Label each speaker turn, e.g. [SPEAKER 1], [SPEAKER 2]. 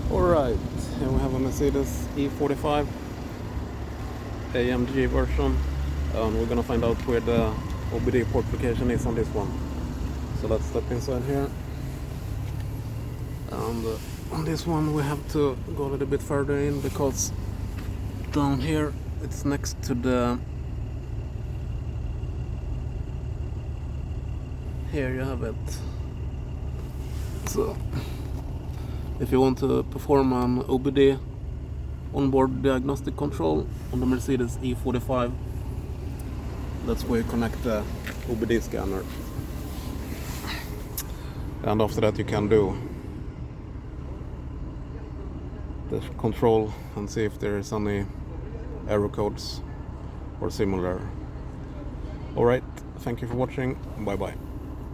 [SPEAKER 1] Alright, here we have a Mercedes E45 AMG version, and we're gonna find out where the OBD port location is on this one. So let's step inside here, and on this one we have to go a little bit further in, because down here it's next to the, here you have it. So if you want to perform an OBD onboard diagnostic control on the Mercedes E45, that's where you connect the OBD scanner, and after that you can do the control and see if there is any error codes or similar. Alright, thank you for watching, bye bye.